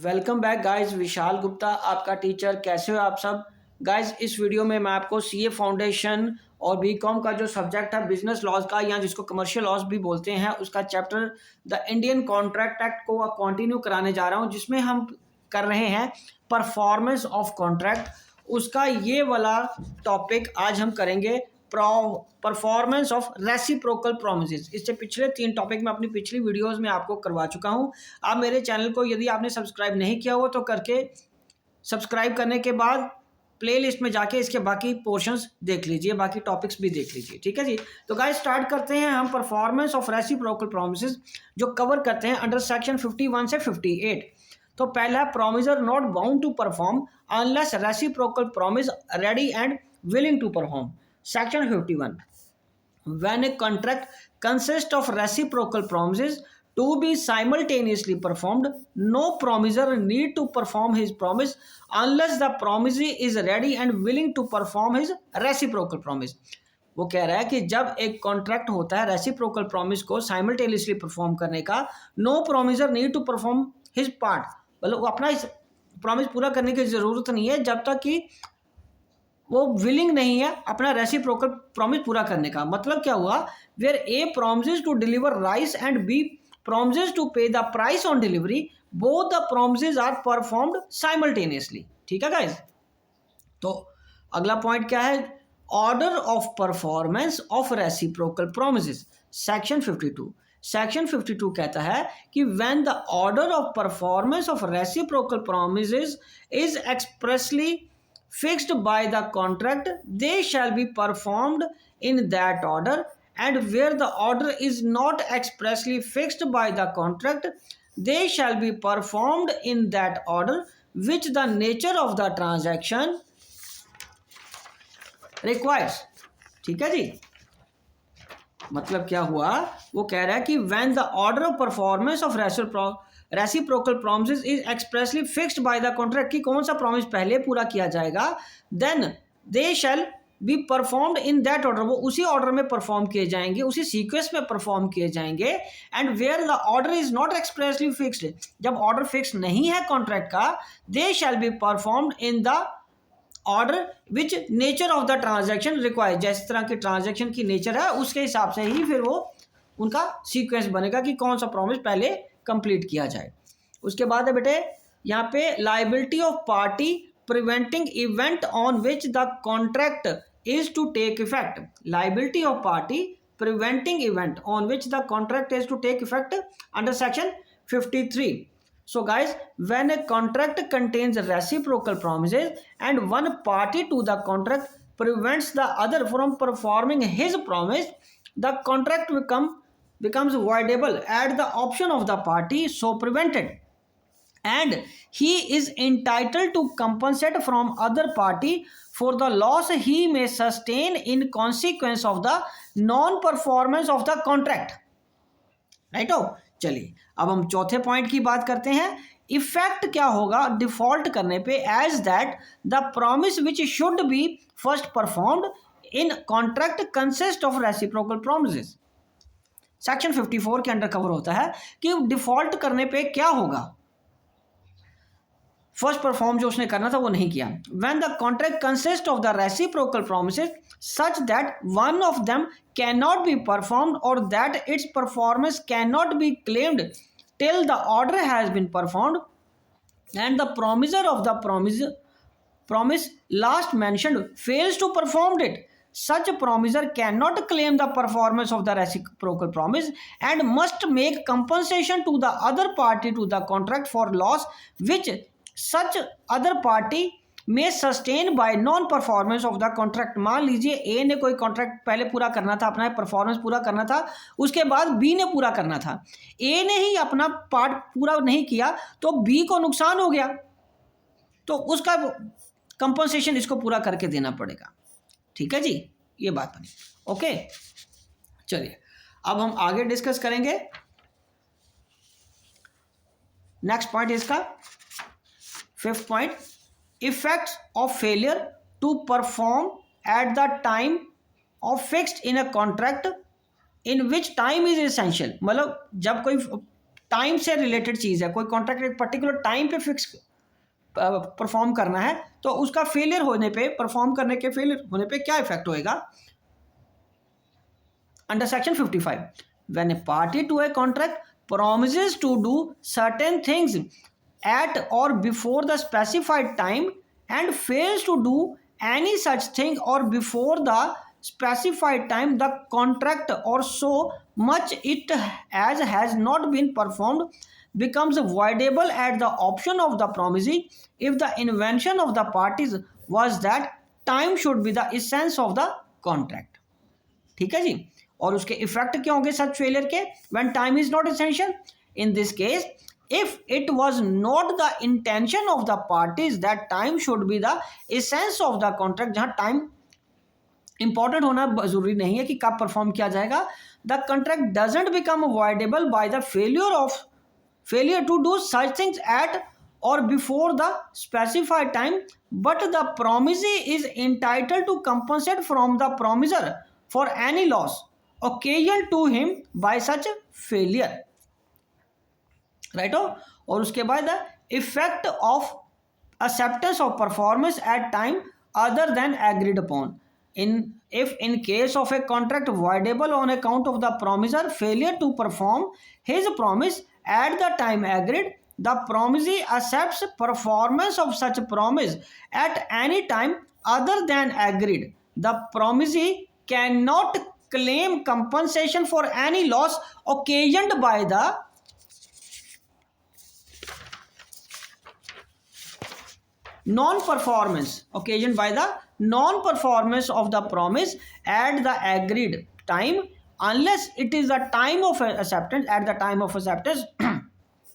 Welcome back guys. Vishal Gupta आपका teacher. कैसे हो आप सब गाइस। इस वीडियो में मैं आपको सीए फाउंडेशन और बीकॉम का जो सब्जेक्ट है बिजनेस लॉज का, या जिसको कमर्शियल लॉज भी बोलते हैं, उसका chapter the Indian contract act को कंटिन्यू कराने जा रहा हूं, जिसमें हम कर रहे हैं परफॉर्मेंस ऑफ कॉन्ट्रैक्ट। उसका ये वाला टॉपिक आज हम करेंगे, परफॉर्मेंस ऑफ रेसिप्रोकल प्रोमिसेस। इससे पिछले 3 टॉपिक मैं अपनी पिछली वीडियोस में आपको करवा चुका हूं। आप मेरे चैनल को यदि आपने सब्सक्राइब नहीं किया हो तो करके सब्सक्राइब करने के बाद प्लेलिस्ट में जाके इसके बाकी पोर्शंस देख लीजिए, बाकी टॉपिक्स भी देख लीजिए। ठीक है जी। तो गाइस स्टार्ट करते हैं हम परफॉर्मेंस ऑफ रेसिप्रोकल प्रोमिसेस, जो कवर करते हैं अंडर सेक्शन 51 से 58। तो पहला है promisor not bound to perform unless reciprocal promise ready and willing to perform. Section 51. When a contract consists of reciprocal promises to be simultaneously performed, no promiser need to perform his promise unless the promisee is ready and willing to perform his reciprocal promise. वो कह रहा है कि जब एक contract होता है reciprocal promise को साइमल्टेनियसली परफॉर्म करने का, no promisor need to perform his part, मतलब वो अपना प्रॉमिस पूरा करने की जरूरत नहीं है जब तक कि वो विलिंग नहीं है अपना रेसिप्रोकल प्रॉमिस पूरा करने का। मतलब क्या हुआ, where A promises to deliver rice and B promises to pay the price on delivery, both the promises are performed simultaneously. ठीक है गाइस। तो अगला पॉइंट क्या है, order of performance of reciprocal promises. Section 52। Section 52 कहता है कि when the order of performance of reciprocal promises is expressly fixed by the contract, they shall be performed in that order, and where the order is not expressly fixed by the contract, they shall be performed in that order which the nature of the transaction requires। ठीक है जी। मतलब क्या हुआ, वो कह रहा है कि when the order of performance of reciprocal promises is expressly fixed by the contract, कि कौन सा प्रॉमिस पहले पूरा किया जाएगा, then they shall be performed in that order, वो उसी ऑर्डर में परफॉर्म किए जाएंगे, उसी सीक्वेंस में परफॉर्म किए जाएंगे। And where the order is not expressly fixed, जब ऑर्डर फिक्स नहीं है कॉन्ट्रैक्ट का, they shall be performed in the order which nature of the transaction require, जिस तरह की ट्रांजैक्शन की नेचर है उसके हिसाब से ही फिर वो उनका सीक्वेंस बनेगा कि कौन सा प्रॉमिस पहले कंप्लीट किया जाए। उसके बाद है बेटे यहाँ पे liability of party preventing event on which the contract is to take effect. Liability of party preventing event on which the contract is to take effect under section 53। So guys, when a contract contains reciprocal promises and one party to the contract prevents the other from performing his promise, the contract becomes voidable at the option of the party so prevented, and he is entitled to compensate from other party for the loss he may sustain in consequence of the non-performance of the contract। Right हो। चलिए अब हम चौथे point की बात करते हैं। Effect क्या होगा डिफॉल्ट करने पे, as that the promise which should be first performed in contract consist of reciprocal promises. Section 54 के अंडर कवर होता है कि डिफॉल्ट करने पे क्या होगा, फर्स्ट परफॉर्म जो उसने करना था वो नहीं किया। When the contract consist of the reciprocal promises such that one of them cannot be performed or that its performance cannot be claimed till the order has been performed and the promiser of the promise last mentioned fails to perform it, such a promiser cannot claim the performance of the reciprocal promise and must make compensation to the other party to the contract for loss which such other party में sustain bye non performance of the contract. मान लीजिए ए ने कोई contract पहले पूरा करना था, अपना परफॉर्मेंस पूरा करना था, उसके बाद बी ने पूरा करना था, ए ने ही अपना पार्ट पूरा नहीं किया तो बी को नुकसान हो गया, तो उसका कंपनसेशन इसको पूरा करके देना पड़ेगा। ठीक है जी, ये बात बनी। ओके चलिए अब हम आगे डिस्कस करेंगे। नेक्स्ट पॉइंट इसका 5th point, effects of failure to perform at the time of fixed in a contract in which time is essential। मतलब जब कोई टाइम से रिलेटेड चीज़ है, कोई कॉन्ट्रैक्ट एक पर्टिकुलर टाइम पे फिक्स परफॉर्म करना है, तो उसका फेलियर होने पे, परफॉर्म करने के फेलियर होने पे क्या इफेक्ट होएगा? Under section 55, when a party to a contract promises to do certain things at or before the specified time and fails to do any such thing or before the specified time, the contract or so much it as has not been performed becomes voidable at the option of the promisee if the invention of the parties was that time should be the essence of the contract. ठीक है जी। और उसके effect क्या होंगे such failure के? When time is not essential, in this case if it was not the intention of the parties that time should be the essence of the contract, जहां time important होना जरूरी नहीं है कि कब परफॉर्म किया जाएगा, the contract doesn't become avoidable by the failure to do such things at or before the specified time, but the promisee is entitled to compensate from the promiser for any loss occasioned to him by such failure. Right? और उसके बाद the effect of acceptance of performance at time other than agreed upon. If in case of a contract voidable on account of the promiser failure to perform his promise at the time agreed, the promisee accepts performance of such promise at any time other than agreed. The promisee cannot claim compensation for any loss occasioned by the non-performance of the promise at the agreed time, unless it is the time of acceptance. At the time of acceptance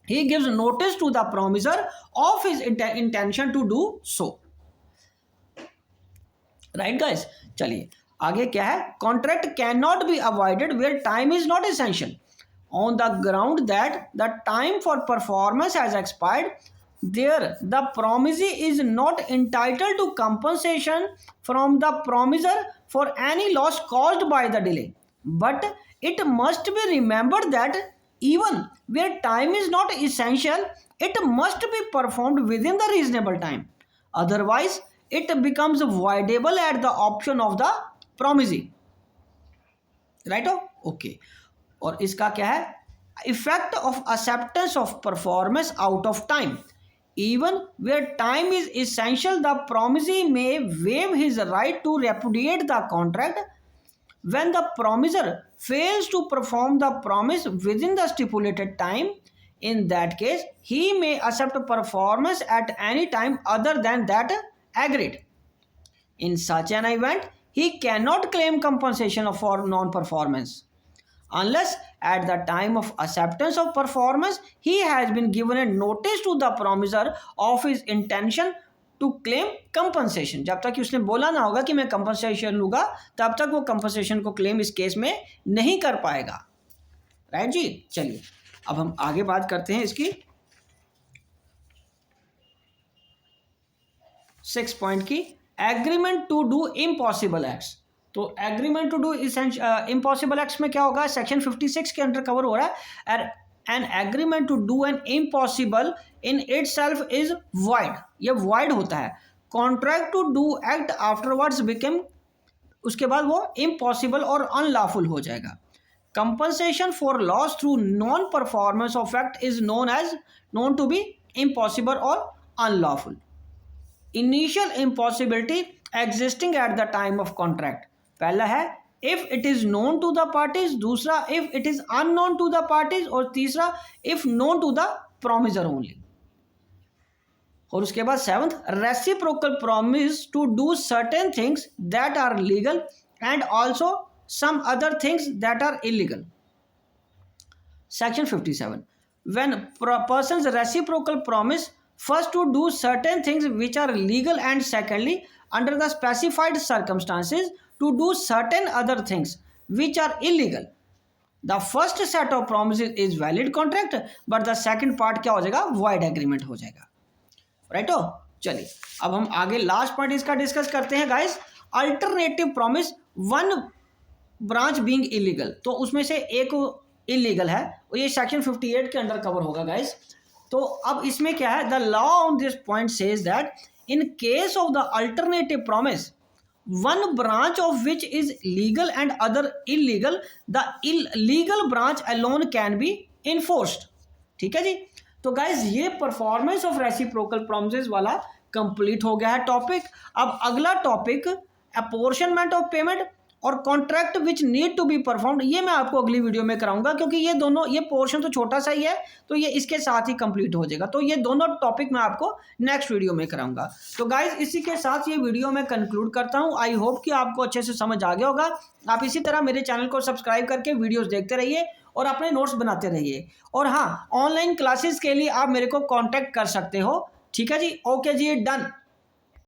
he gives notice to the promiser of his intention to do so. Right guys? चलिए आगे क्या है? Contract cannot be avoided where time is not essential on the ground that the time for performance has expired. There the promisee is not entitled to compensation from the promiser for any loss caused by the delay, but it must be remembered that even where time is not essential, it must be performed within the reasonable time. Otherwise, it becomes voidable at the option of the promisee. Right? Okay. और इसका क्या है? Effect of acceptance of performance out of time. Even where time is essential, the promisee may waive his right to repudiate the contract when the promiser fails to perform the promise within the stipulated time. In that case, he may accept performance at any time other than that agreed. In such an event, he cannot claim compensation for non-performance unless at the time of acceptance of performance he has been given a notice to the promiser of his intention to claim compensation. जब तक कि उसने बोला ना होगा कि मैं compensation लूंगा, तब तक वो कंपनसेशन को क्लेम इस केस में नहीं कर पाएगा. राइट जी? चलिए अब हम आगे बात करते हैं इसकी 6 पॉइंट की. Agreement to do impossible acts. तो agreement to do impossible acts में क्या होगा? सेक्शन 56 के अंडर कवर हो रहा है. An agreement to do an impossible in itself is void. ये void होता है. Contract to do act afterwards became, उसके बाद वो impossible और unlawful हो जाएगा. Compensation for loss through non-performance of act is known to be impossible or unlawful. Initial impossibility existing at the time of contract. पहला है if it is known to the parties, दूसरा if it is unknown to the parties, और तीसरा if known to the promiser only. और उसके बाद 7th reciprocal promise to do certain things that are legal and also some other things that are illegal. Section 57, when person's reciprocal promise first to do certain things which are legal and secondly under the specified circumstances to do certain other things which are illegal. The first set of promises is valid contract, but the second part क्या हो जाएगा? void agreement हो जाएगा. Right हो? चलिए अब हम आगे लास्ट पॉइंट इसका डिस्कस करते हैं guys. Alternative promise one branch being illegal. तो उसमें से एक इलीगल है, और ये सेक्शन 58 के अंडर कवर होगा गाइस। तो अब इसमें क्या है, the law on this point says that in case of the alternative promise one branch of which is legal and other illegal, the illegal branch alone can be enforced. ठीक है जी। तो गाइज ये परफॉर्मेंस ऑफ रेसिप्रोकल प्रॉमिसेस वाला complete हो गया है topic. अब अगला टॉपिक अपॉर्शनमेंट ऑफ पेमेंट और contract which need to be performed, ये मैं आपको अगली वीडियो में कराऊंगा, क्योंकि ये दोनों, ये पोर्शन तो छोटा सा ही है, तो ये इसके साथ ही कंप्लीट हो जाएगा। तो ये दोनों टॉपिक मैं आपको नेक्स्ट वीडियो में कराऊंगा। तो गाइज इसी के साथ ये वीडियो मैं कंक्लूड करता हूँ। आई होप कि आपको अच्छे से समझ आ गया होगा। आप इसी तरह मेरे चैनल को सब्सक्राइब करके वीडियोज़ देखते रहिए और अपने नोट्स बनाते रहिए। और हाँ, ऑनलाइन क्लासेस के लिए आप मेरे को कॉन्टैक्ट कर सकते हो। ठीक है जी, ओके जी, डन।